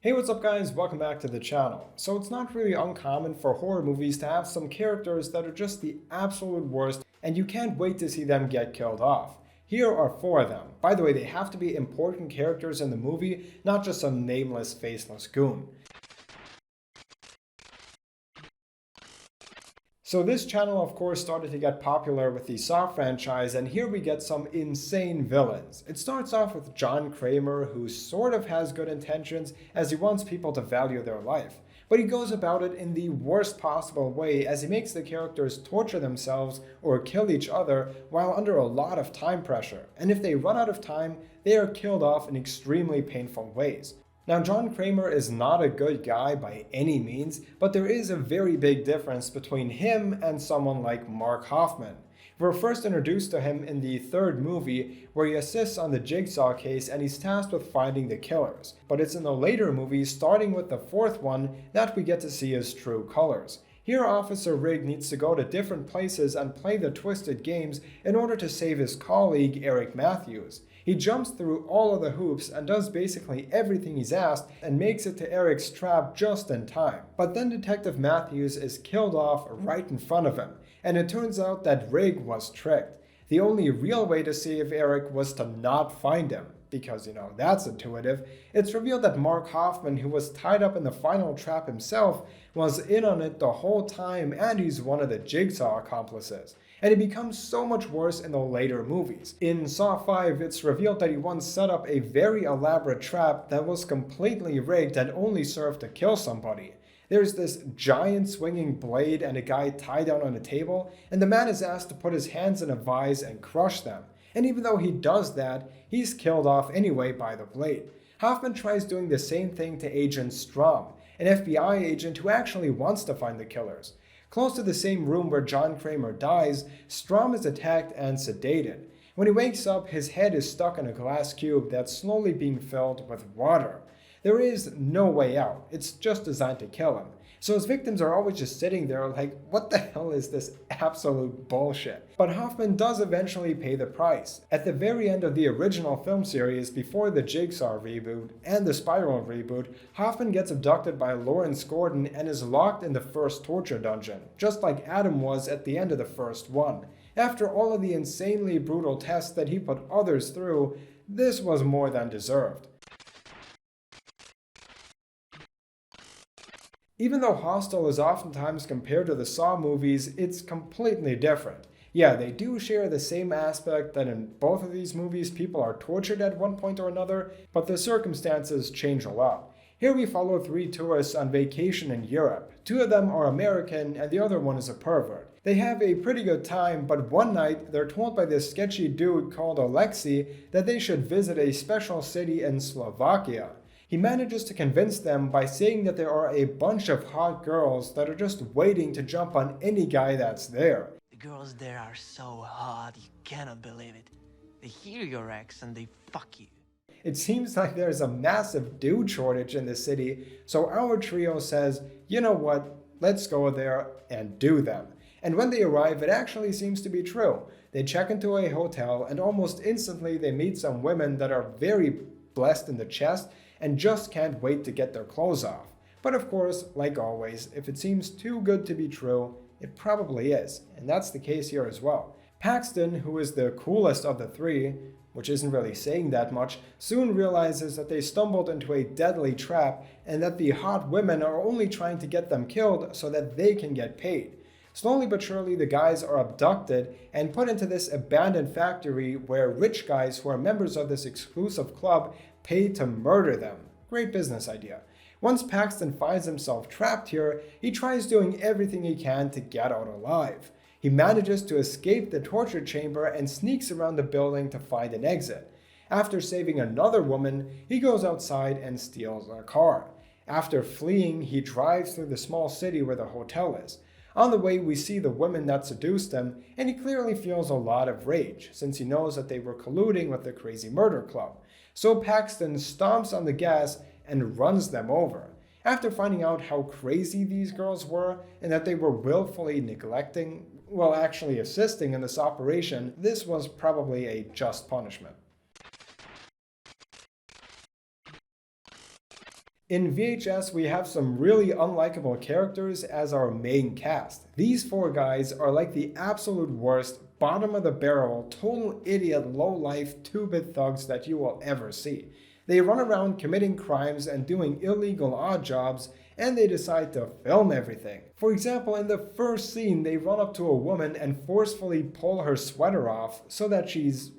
Hey, what's up guys? Welcome back to the channel. So it's not really uncommon for horror movies to have some characters that are just the absolute worst and you can't wait to see them get killed off. Here are four of them. By the way, they have to be important characters in the movie, not just some nameless, faceless goon. So this channel of course started to get popular with the Saw franchise, and here we get some insane villains. It starts off with John Kramer, who sort of has good intentions as he wants people to value their life. But he goes about it in the worst possible way as he makes the characters torture themselves or kill each other while under a lot of time pressure. And if they run out of time, they are killed off in extremely painful ways. Now, John Kramer is not a good guy by any means, but there is a very big difference between him and someone like Mark Hoffman. We're first introduced to him in the third movie, where he assists on the Jigsaw case and he's tasked with finding the killers. But it's in the later movies, starting with the fourth one, that we get to see his true colors. Here, Officer Rigg needs to go to different places and play the twisted games in order to save his colleague, Eric Matthews. He jumps through all of the hoops and does basically everything he's asked and makes it to Eric's trap just in time. But then Detective Matthews is killed off right in front of him, and it turns out that Rigg was tricked. The only real way to save Eric was to not find him, because, that's intuitive. It's revealed that Mark Hoffman, who was tied up in the final trap himself, was in on it the whole time, and he's one of the Jigsaw accomplices. And it becomes so much worse in the later movies. In Saw 5, it's revealed that he once set up a very elaborate trap that was completely rigged and only served to kill somebody. There's this giant swinging blade and a guy tied down on a table, and the man is asked to put his hands in a vise and crush them. And even though he does that, he's killed off anyway by the blade. Hoffman tries doing the same thing to Agent Strom, an FBI agent who actually wants to find the killers. Close to the same room where John Kramer dies, Strom is attacked and sedated. When he wakes up, his head is stuck in a glass cube that's slowly being filled with water. There is no way out. It's just designed to kill him. So his victims are always just sitting there like, what the hell is this absolute bullshit? But Hoffman does eventually pay the price. At the very end of the original film series, before the Jigsaw reboot and the Spiral reboot, Hoffman gets abducted by Lawrence Gordon and is locked in the first torture dungeon, just like Adam was at the end of the first one. After all of the insanely brutal tests that he put others through, this was more than deserved. Even though Hostel is oftentimes compared to the Saw movies, it's completely different. Yeah, they do share the same aspect that in both of these movies people are tortured at one point or another, but the circumstances change a lot. Here we follow three tourists on vacation in Europe. Two of them are American and the other one is a pervert. They have a pretty good time, but one night they're told by this sketchy dude called Alexei that they should visit a special city in Slovakia. He manages to convince them by saying that there are a bunch of hot girls that are just waiting to jump on any guy that's there. The girls there are so hot, you cannot believe it. They hear your ex and they fuck you. It seems like there's a massive dude shortage in the city, so our trio says, you know what, let's go there and do them. And when they arrive, it actually seems to be true. They check into a hotel and almost instantly they meet some women that are very blessed in the chest and just can't wait to get their clothes off. But of course, like always, if it seems too good to be true, it probably is, and that's the case here as well. Paxton, who is the coolest of the three, which isn't really saying that much, soon realizes that they stumbled into a deadly trap and that the hot women are only trying to get them killed so that they can get paid. Slowly but surely, the guys are abducted and put into this abandoned factory where rich guys who are members of this exclusive club pay to murder them. Great business idea. Once Paxton finds himself trapped here, he tries doing everything he can to get out alive. He manages to escape the torture chamber and sneaks around the building to find an exit. After saving another woman, he goes outside and steals a car. After fleeing, he drives through the small city where the hotel is. On the way, we see the women that seduced him, and he clearly feels a lot of rage, since he knows that they were colluding with the crazy murder club. So Paxton stomps on the gas and runs them over. After finding out how crazy these girls were, and that they were willfully neglecting, well, actually assisting in this operation, this was probably a just punishment. In VHS, we have some really unlikable characters as our main cast. These four guys are like the absolute worst, bottom of the barrel, total idiot, low-life, two-bit thugs that you will ever see. They run around committing crimes and doing illegal odd jobs, and they decide to film everything. For example, in the first scene, they run up to a woman and forcefully pull her sweater off so that she's,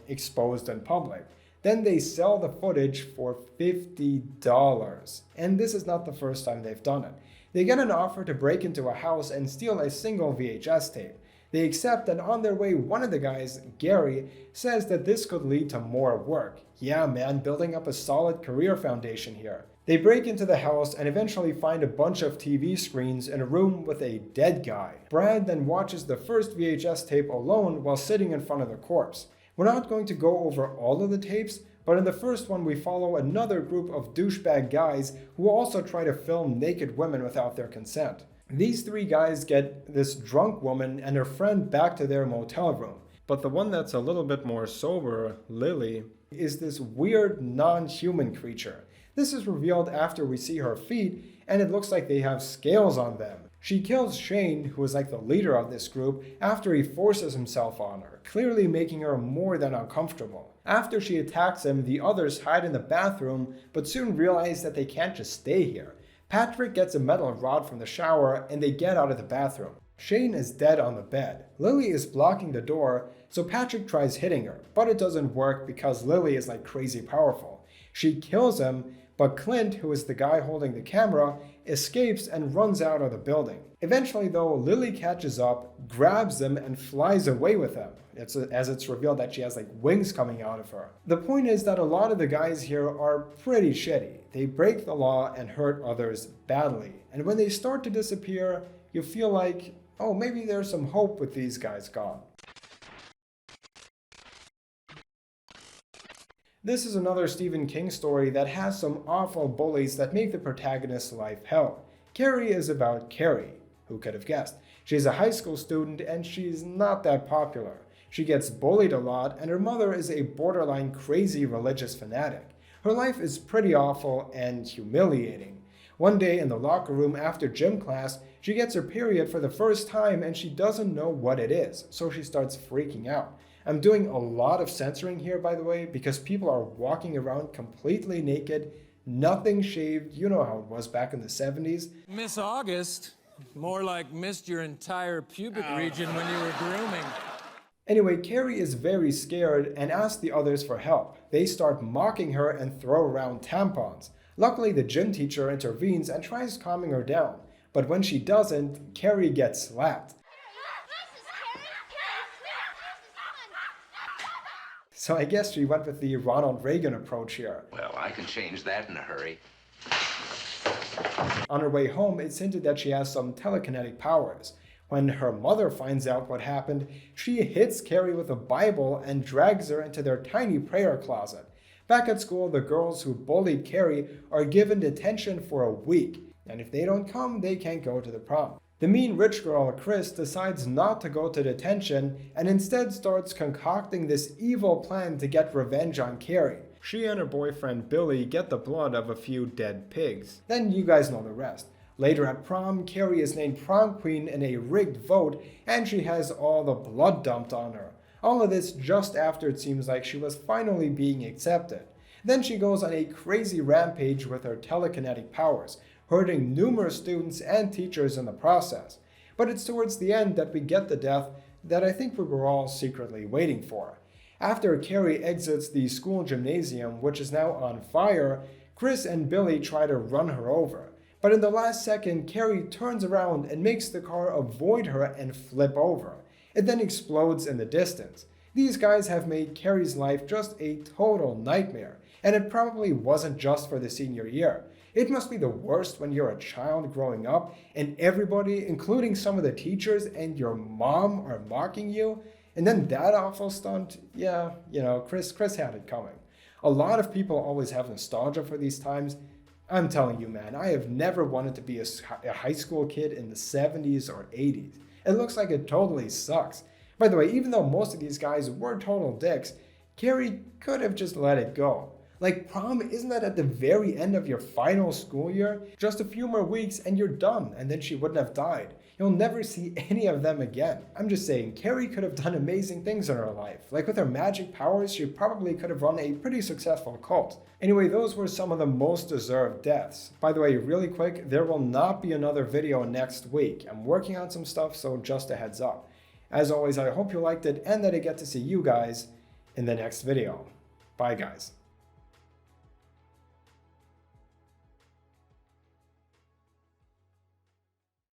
exposed in public. Then they sell the footage for $50. And this is not the first time they've done it. They get an offer to break into a house and steal a single VHS tape. They accept, and on their way, one of the guys, Carrie, says that this could lead to more work. Yeah, man, building up a solid career foundation here. They break into the house and eventually find a bunch of TV screens in a room with a dead guy. Brad then watches the first VHS tape alone while sitting in front of the corpse. We're not going to go over all of the tapes, but in the first one we follow another group of douchebag guys who also try to film naked women without their consent. These three guys get this drunk woman and her friend back to their motel room. But the one that's a little bit more sober, Lily, is this weird non-human creature. This is revealed after we see her feet, and it looks like they have scales on them. She kills Shane, who is like the leader of this group, after he forces himself on her, clearly making her more than uncomfortable. After she attacks him, the others hide in the bathroom, but soon realize that they can't just stay here. Patrick gets a metal rod from the shower, and they get out of the bathroom. Shane is dead on the bed. Lily is blocking the door, so Patrick tries hitting her, but it doesn't work because Lily is like crazy powerful. She kills him, but Clint, who is the guy holding the camera, escapes and runs out of the building. Eventually though, Lily catches up, grabs him, and flies away with him. As it's revealed that she has like wings coming out of her. The point is that a lot of the guys here are pretty shitty. They break the law and hurt others badly. And when they start to disappear, you feel like, oh, maybe there's some hope with these guys gone. This is another Stephen King story that has some awful bullies that make the protagonist's life hell. Carrie is about Carrie. Who could have guessed? She's a high school student and she's not that popular. She gets bullied a lot and her mother is a borderline crazy religious fanatic. Her life is pretty awful and humiliating. One day in the locker room after gym class, she gets her period for the first time and she doesn't know what it is, so she starts freaking out. I'm doing a lot of censoring here, by the way, because people are walking around completely naked, nothing shaved. You know how it was back in the 70s. Miss August, more like missed your entire pubic region when you were grooming. Anyway, Carrie is very scared and asks the others for help. They start mocking her and throw around tampons. Luckily, the gym teacher intervenes and tries calming her down. But when she doesn't, Carrie gets slapped. So I guess she went with the Ronald Reagan approach here. Well, I can change that in a hurry. On her way home, it's hinted that she has some telekinetic powers. When her mother finds out what happened, she hits Carrie with a Bible and drags her into their tiny prayer closet. Back at school, the girls who bullied Carrie are given detention for a week, and if they don't come, they can't go to the prom. The mean rich girl, Chris, decides not to go to detention and instead starts concocting this evil plan to get revenge on Carrie. She and her boyfriend Billy get the blood of a few dead pigs. Then you guys know the rest. Later at prom, Carrie is named prom queen in a rigged vote and she has all the blood dumped on her. All of this just after it seems like she was finally being accepted. Then she goes on a crazy rampage with her telekinetic powers, hurting numerous students and teachers in the process. But it's towards the end that we get the death that I think we were all secretly waiting for. After Carrie exits the school gymnasium, which is now on fire, Chris and Billy try to run her over. But in the last second, Carrie turns around and makes the car avoid her and flip over. It then explodes in the distance. These guys have made Carrie's life just a total nightmare, and it probably wasn't just for the senior year. It must be the worst when you're a child growing up and everybody, including some of the teachers and your mom, are mocking you. And then that awful stunt, yeah, Chris had it coming. A lot of people always have nostalgia for these times. I'm telling you, man, I have never wanted to be a high school kid in the 70s or 80s. It looks like it totally sucks. By the way, even though most of these guys were total dicks, Carrie could have just let it go. Like, prom, isn't that at the very end of your final school year? Just a few more weeks and you're done, and then she wouldn't have died. You'll never see any of them again. I'm just saying, Carrie could have done amazing things in her life. Like with her magic powers, she probably could have run a pretty successful cult. Anyway, those were some of the most deserved deaths. By the way, really quick, there will not be another video next week. I'm working on some stuff, so just a heads up. As always, I hope you liked it and that I get to see you guys in the next video. Bye, guys.